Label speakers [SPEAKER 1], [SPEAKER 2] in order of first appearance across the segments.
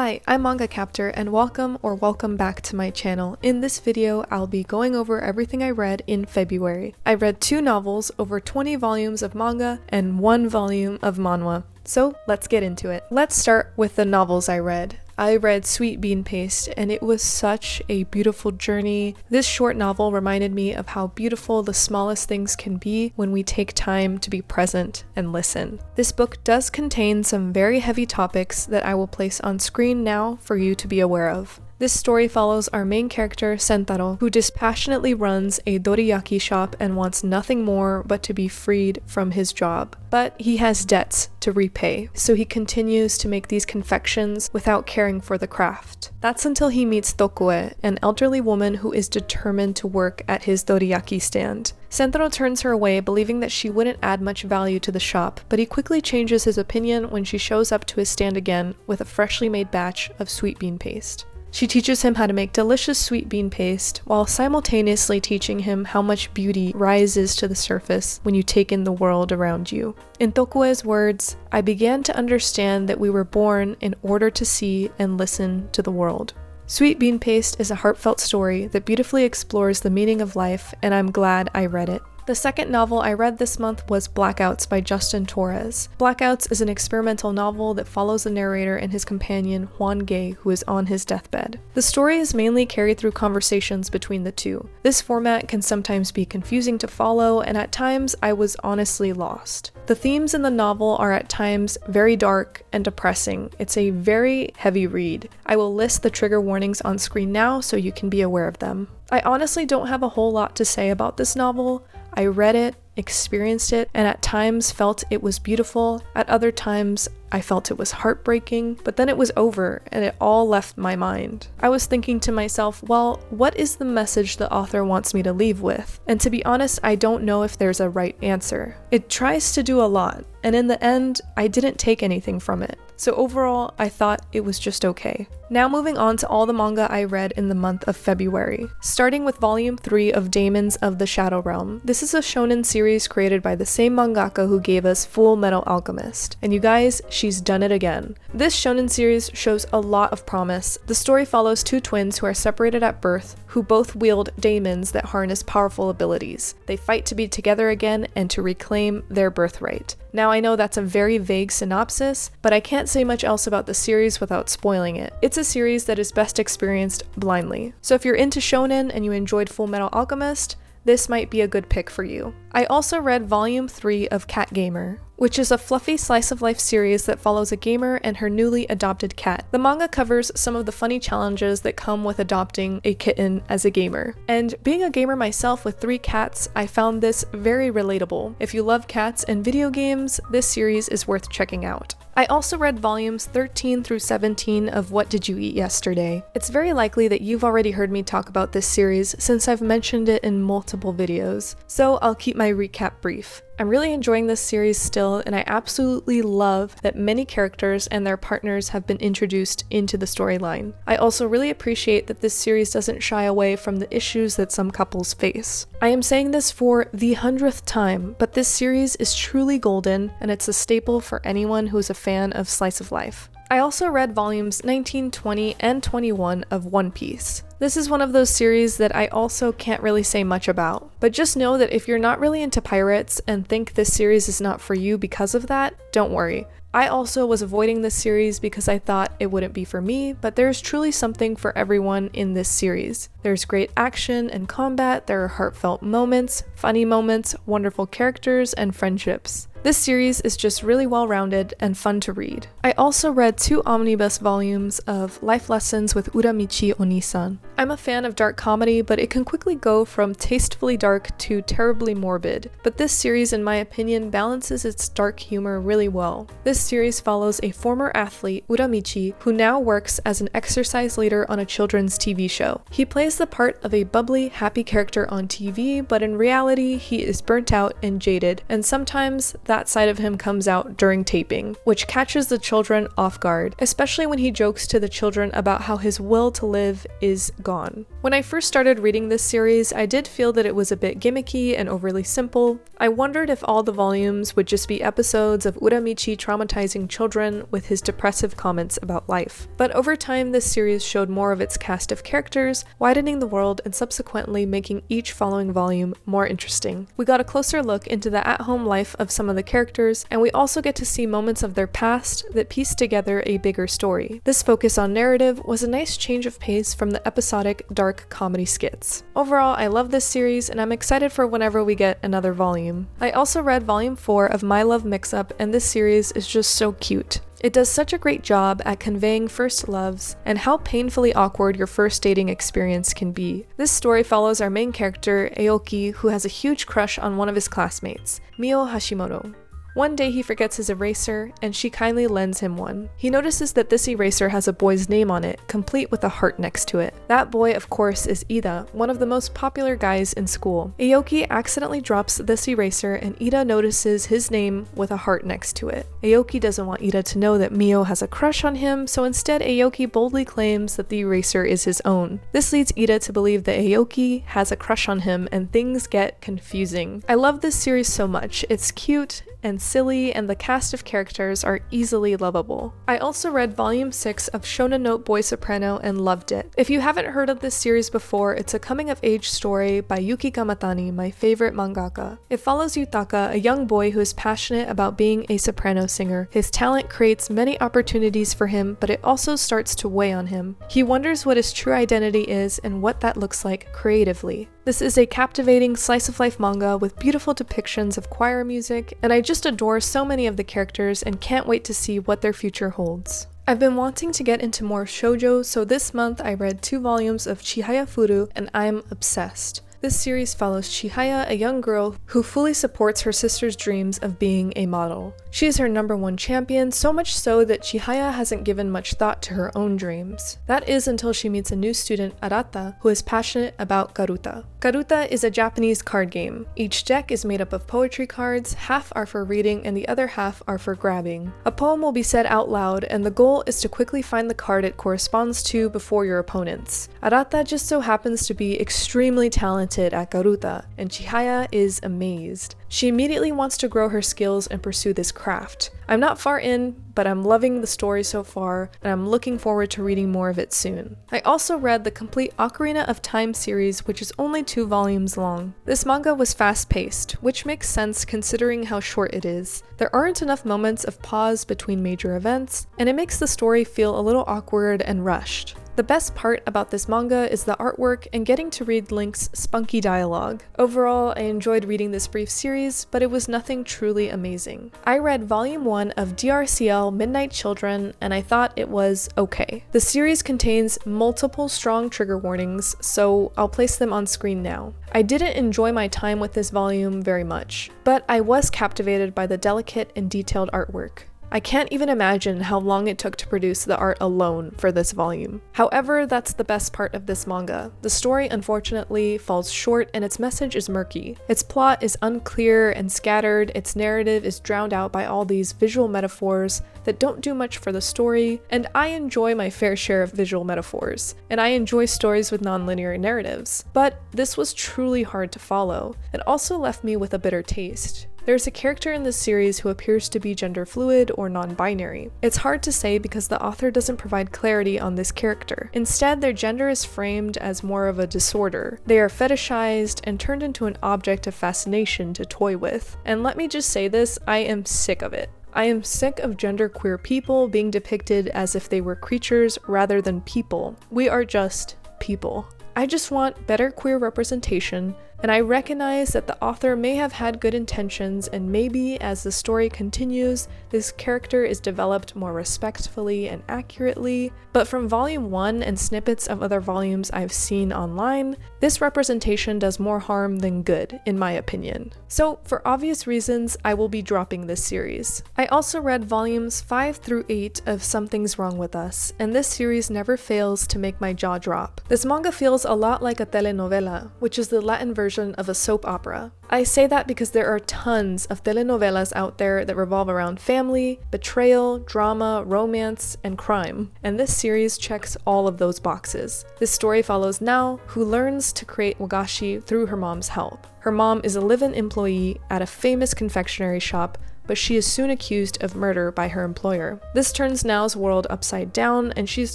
[SPEAKER 1] Hi, I'm Manga Captor and welcome back to my channel. In this video, I'll be going over everything I read in February. I read 2 novels, over 20 volumes of manga, and 1 volume of manhwa. So let's get into it. Let's start with the novels I read. I read Sweet Bean Paste, and it was such a beautiful journey. This short novel reminded me of how beautiful the smallest things can be when we take time to be present and listen. This book does contain some very heavy topics that I will place on screen now for you to be aware of. This story follows our main character, Sentaro, who dispassionately runs a doriyaki shop and wants nothing more but to be freed from his job. But he has debts to repay, so he continues to make these confections without caring for the craft. That's until he meets Tokue, an elderly woman who is determined to work at his doriyaki stand. Sentaro turns her away, believing that she wouldn't add much value to the shop, but he quickly changes his opinion when she shows up to his stand again with a freshly made batch of sweet bean paste. She teaches him how to make delicious sweet bean paste, while simultaneously teaching him how much beauty rises to the surface when you take in the world around you. In Tokue's words, "I began to understand that we were born in order to see and listen to the world." Sweet Bean Paste is a heartfelt story that beautifully explores the meaning of life, and I'm glad I read it. The second novel I read this month was Blackouts by Justin Torres. Blackouts is an experimental novel that follows the narrator and his companion Juan Gay, who is on his deathbed. The story is mainly carried through conversations between the two. This format can sometimes be confusing to follow, and at times I was honestly lost. The themes in the novel are at times very dark and depressing. It's a very heavy read. I will list the trigger warnings on screen now so you can be aware of them. I honestly don't have a whole lot to say about this novel. I read it, experienced it, and at times felt it was beautiful. At other times, I felt it was heartbreaking, but then it was over and it all left my mind. I was thinking to myself, well, what is the message the author wants me to leave with? And to be honest, I don't know if there's a right answer. It tries to do a lot, and in the end, I didn't take anything from it. So overall, I thought it was just okay. Now moving on to all the manga I read in the month of February. Starting with volume 3 of Daemons of the Shadow Realm. This is a shonen series created by the same mangaka who gave us Full Metal Alchemist. And you guys, she's done it again. This shonen series shows a lot of promise. The story follows 2 twins who are separated at birth, who both wield daemons that harness powerful abilities. They fight to be together again and to reclaim their birthright. Now I know that's a very vague synopsis, but I can't say much else about the series without spoiling it. It's a series that is best experienced blindly. So if you're into shonen and you enjoyed Full Metal Alchemist, this might be a good pick for you. I also read volume 3 of Cat Gamer, which is a fluffy slice-of-life series that follows a gamer and her newly adopted cat. The manga covers some of the funny challenges that come with adopting a kitten as a gamer. And being a gamer myself with 3 cats, I found this very relatable. If you love cats and video games, this series is worth checking out. I also read volumes 13 through 17 of What Did You Eat Yesterday? It's very likely that you've already heard me talk about this series since I've mentioned it in multiple videos, so I'll keep my recap brief. I'm really enjoying this series still, and I absolutely love that many characters and their partners have been introduced into the storyline. I also really appreciate that this series doesn't shy away from the issues that some couples face. I am saying this for the 100th time, but this series is truly golden, and it's a staple for anyone who is a fan of slice of life. I also read volumes 19, 20, and 21 of One Piece. This is one of those series that I also can't really say much about, but just know that if you're not really into pirates and think this series is not for you because of that, don't worry. I also was avoiding this series because I thought it wouldn't be for me, but there's truly something for everyone in this series. There's great action and combat, there are heartfelt moments, funny moments, wonderful characters, and friendships. This series is just really well-rounded and fun to read. I also read 2 omnibus volumes of Life Lessons with Uramichi Onisan. I'm a fan of dark comedy, but it can quickly go from tastefully dark to terribly morbid. But this series, in my opinion, balances its dark humor really well. This series follows a former athlete, Uramichi, who now works as an exercise leader on a children's TV show. He plays the part of a bubbly, happy character on TV, but in reality, he is burnt out and jaded, and sometimes that side of him comes out during taping, which catches the children off guard, especially when he jokes to the children about how his will to live is gone. When I first started reading this series, I did feel that it was a bit gimmicky and overly simple. I wondered if all the volumes would just be episodes of Uramichi traumatizing children with his depressive comments about life. But over time, this series showed more of its cast of characters, widening the world and subsequently making each following volume more interesting. We got a closer look into the at-home life of some of the characters, and we also get to see moments of their past that piece together a bigger story. This focus on narrative was a nice change of pace from the episodic, dark comedy skits. Overall, I love this series, and I'm excited for whenever we get another volume. I also read volume 4 of My Love Mix-Up, and this series is just so cute. It does such a great job at conveying first loves and how painfully awkward your first dating experience can be. This story follows our main character, Aoki, who has a huge crush on one of his classmates, Mio Hashimoto. One day he forgets his eraser, and she kindly lends him one. He notices that this eraser has a boy's name on it, complete with a heart next to it. That boy, of course, is Ida, one of the most popular guys in school. Aoki accidentally drops this eraser, and Ida notices his name with a heart next to it. Aoki doesn't want Ida to know that Mio has a crush on him, so instead Aoki boldly claims that the eraser is his own. This leads Ida to believe that Aoki has a crush on him, and things get confusing. I love this series so much. It's cute and silly, and the cast of characters are easily lovable. I also read volume 6 of Shonen Note Boy Soprano and loved it. If you haven't heard of this series before, it's a coming-of-age story by Yuki Kamatani, my favorite mangaka. It follows Yutaka, a young boy who is passionate about being a soprano singer. His talent creates many opportunities for him, but it also starts to weigh on him. He wonders what his true identity is and what that looks like creatively. This is a captivating slice-of-life manga with beautiful depictions of choir music, and I just adore so many of the characters and can't wait to see what their future holds. I've been wanting to get into more shoujo, so this month I read 2 volumes of Chihaya Furu, and I'm obsessed. This series follows Chihaya, a young girl who fully supports her sister's dreams of being a model. She is her #1 champion, so much so that Chihaya hasn't given much thought to her own dreams. That is until she meets a new student, Arata, who is passionate about Garuta. Garuta is a Japanese card game. Each deck is made up of poetry cards, half are for reading and the other half are for grabbing. A poem will be said out loud, and the goal is to quickly find the card it corresponds to before your opponents. Arata just so happens to be extremely talented at Garuta, and Chihaya is amazed. She immediately wants to grow her skills and pursue this craft. I'm not far in, but I'm loving the story so far, and I'm looking forward to reading more of it soon. I also read the complete Ocarina of Time series, which is only 2 volumes long. This manga was fast-paced, which makes sense considering how short it is. There aren't enough moments of pause between major events, and it makes the story feel a little awkward and rushed. The best part about this manga is the artwork and getting to read Link's spunky dialogue. Overall, I enjoyed reading this brief series, but it was nothing truly amazing. I read volume 1 of DRCL Midnight Children, and I thought it was okay. The series contains multiple strong trigger warnings, so I'll place them on screen now. I didn't enjoy my time with this volume very much, but I was captivated by the delicate and detailed artwork. I can't even imagine how long it took to produce the art alone for this volume. However, that's the best part of this manga. The story, unfortunately, falls short and its message is murky. Its plot is unclear and scattered, its narrative is drowned out by all these visual metaphors that don't do much for the story, and I enjoy my fair share of visual metaphors, and I enjoy stories with non-linear narratives. But this was truly hard to follow. It also left me with a bitter taste. There's a character in this series who appears to be gender fluid or non-binary. It's hard to say because the author doesn't provide clarity on this character. Instead, their gender is framed as more of a disorder. They are fetishized and turned into an object of fascination to toy with. And let me just say this, I am sick of it. I am sick of genderqueer people being depicted as if they were creatures rather than people. We are just people. I just want better queer representation, and I recognize that the author may have had good intentions, and maybe as the story continues, this character is developed more respectfully and accurately, but from volume 1 and snippets of other volumes I've seen online, this representation does more harm than good, in my opinion. So, for obvious reasons, I will be dropping this series. I also read volumes 5 through 8 of Something's Wrong With Us, and this series never fails to make my jaw drop. This manga feels a lot like a telenovela, which is the Latin version version of a soap opera. I say that because there are tons of telenovelas out there that revolve around family, betrayal, drama, romance, and crime, and this series checks all of those boxes. This story follows Nao, who learns to create wagashi through her mom's help. Her mom is a live-in employee at a famous confectionery shop, but she is soon accused of murder by her employer. This turns Nao's world upside down, and she's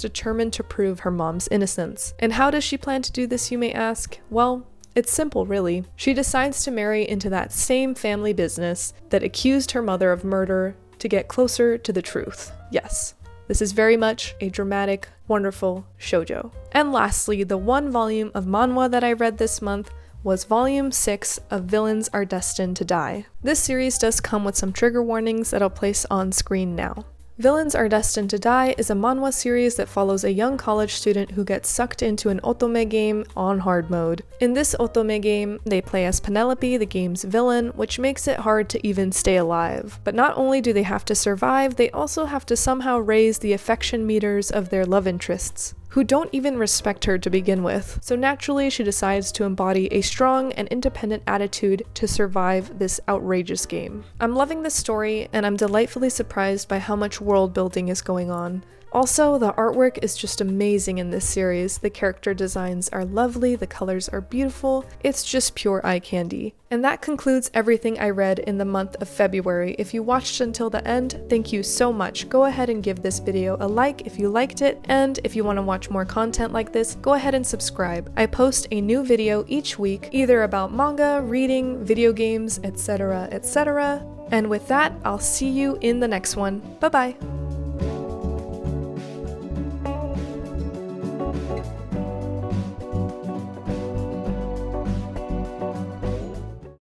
[SPEAKER 1] determined to prove her mom's innocence. And how does she plan to do this, you may ask? Well, it's simple, really. She decides to marry into that same family business that accused her mother of murder to get closer to the truth. Yes, this is very much a dramatic, wonderful shoujo. And lastly, the one volume of manhwa that I read this month was Volume 6 of Villains Are Destined to Die. This series does come with some trigger warnings that I'll place on screen now. Villains Are Destined to Die is a manhwa series that follows a young college student who gets sucked into an otome game on hard mode. In this otome game, they play as Penelope, the game's villain, which makes it hard to even stay alive. But not only do they have to survive, they also have to somehow raise the affection meters of their love interests, who don't even respect her to begin with. So naturally, she decides to embody a strong and independent attitude to survive this outrageous game. I'm loving this story, and I'm delightfully surprised by how much world building is going on. Also, the artwork is just amazing in this series. The character designs are lovely, the colors are beautiful, it's just pure eye candy. And that concludes everything I read in the month of February. If you watched until the end, thank you so much. Go ahead and give this video a like if you liked it, and if you want to watch more content like this, go ahead and subscribe. I post a new video each week, either about manga, reading, video games, etc., etc. And with that, I'll see you in the next one. Bye bye!